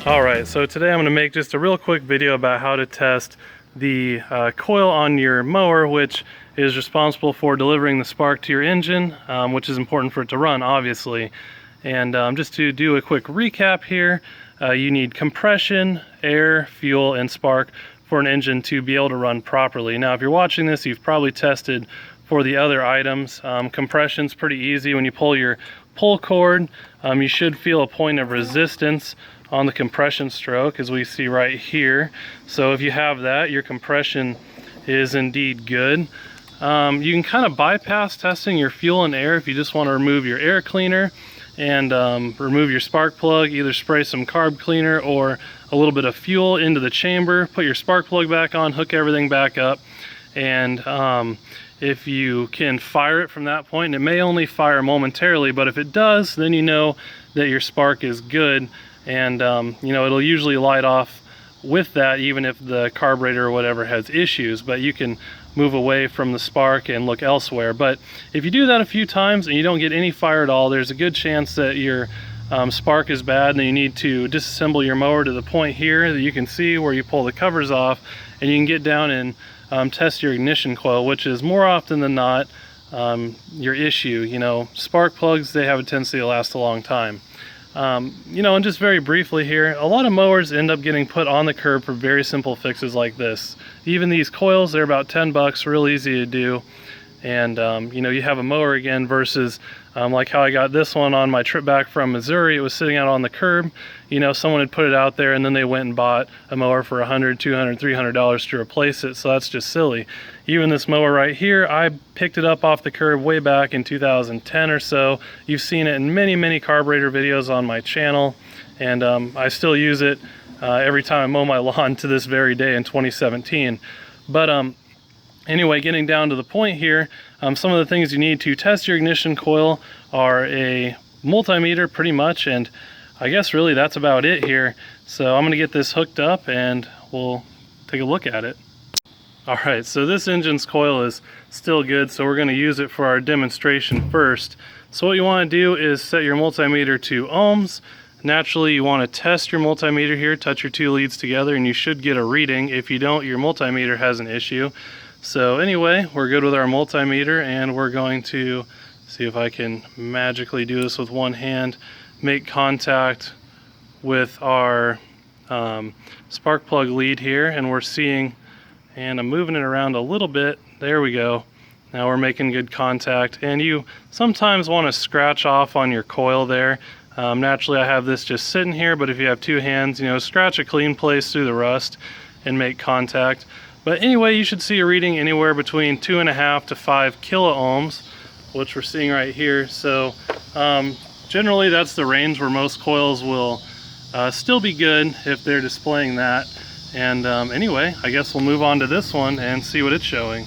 Alright, so today I'm going to make just a real quick video about how to test the coil on your mower, which is responsible for delivering the spark to your engine, which is important for it to run, obviously. And just to do a quick recap here, you need compression, air, fuel, and spark for an engine to be able to run properly. Now, if you're watching this, you've probably tested for the other items. Compression's pretty easy. When you pull your pull cord, you should feel a point of resistance on the compression stroke, as we see right here. So if you have that, your compression is indeed good. You can kind of bypass testing your fuel and air if you just want to remove your air cleaner and remove your spark plug. Either spray some carb cleaner or a little bit of fuel into the chamber, put your spark plug back on, hook everything back up, and if you can fire it from that point, and it may only fire momentarily, but if it does, then you know that your spark is good. And you know, it'll usually light off with that even if the carburetor or whatever has issues, but you can move away from the spark and look elsewhere. But if you do that a few times and you don't get any fire at all, there's a good chance that your spark is bad, and you need to disassemble your mower to the point here that you can see where you pull the covers off, and you can get down and test your ignition coil, which is more often than not your issue. You know, spark plugs, they have a tendency to last a long time. You know, and just very briefly here, a lot of mowers end up getting put on the curb for very simple fixes like this. Even these coils, they're about 10 bucks, real easy to do. And you know, you have a mower again versus like how I got this one on my trip back from Missouri. It was sitting out on the curb. You know, someone had put it out there and then they went and bought a mower for $100, $200, $300 to replace it. So that's just silly. Even this mower right here, I picked it up off the curb way back in 2010 or so. You've seen it in many carburetor videos on my channel, and I still use it every time I mow my lawn to this very day in 2017. But anyway, getting down to the point here, some of the things you need to test your ignition coil are a multimeter pretty much, and I guess really that's about it here. So I'm going to get this hooked up and we'll take a look at it. Alright, so this engine's coil is still good, so we're going to use it for our demonstration first. So what you want to do is set your multimeter to ohms. Naturally, you want to test your multimeter here, touch your two leads together, and you should get a reading. If you don't, your multimeter has an issue. So anyway, we're good with our multimeter, and we're going to see if I can magically do this with one hand, make contact with our spark plug lead here, and we're seeing, and I'm moving it around a little bit. There we go. Now we're making good contact, and you sometimes want to scratch off on your coil there. Naturally, I have this just sitting here, but if you have two hands, you know, scratch a clean place through the rust and make contact. But anyway, you should see a reading anywhere between 2.5 to 5 kilo ohms, which we're seeing right here. So generally that's the range where most coils will still be good if they're displaying that. And anyway, I guess we'll move on to this one and see what it's showing.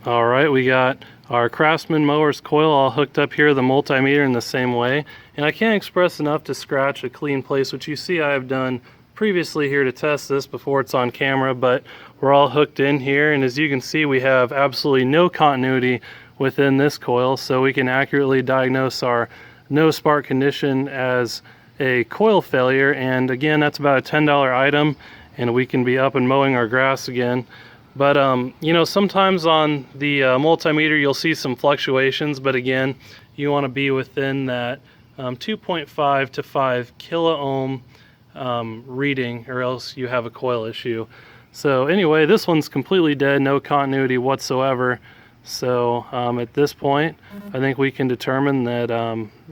Alright, we got our Craftsman mower's coil all hooked up here, the multimeter in the same way. And I can't express enough to scratch a clean place, which you see I have done previously here to test this before it's on camera, but we're all hooked in here, and as you can see, we have absolutely no continuity within this coil, so we can accurately diagnose our no spark condition as a coil failure. And again, that's about a $10 item, and we can be up and mowing our grass again. But you know, sometimes on the multimeter you'll see some fluctuations, but again, you want to be within that 2.5 to 5 kilo ohm reading, or else you have a coil issue. So anyway, this one's completely dead, no continuity whatsoever. So at this point, I think we can determine that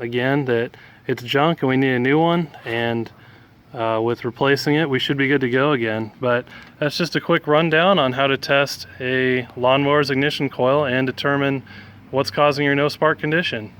again, that it's junk and we need a new one, and with replacing it, we should be good to go again. But that's just a quick rundown on how to test a lawnmower's ignition coil and determine what's causing your no spark condition.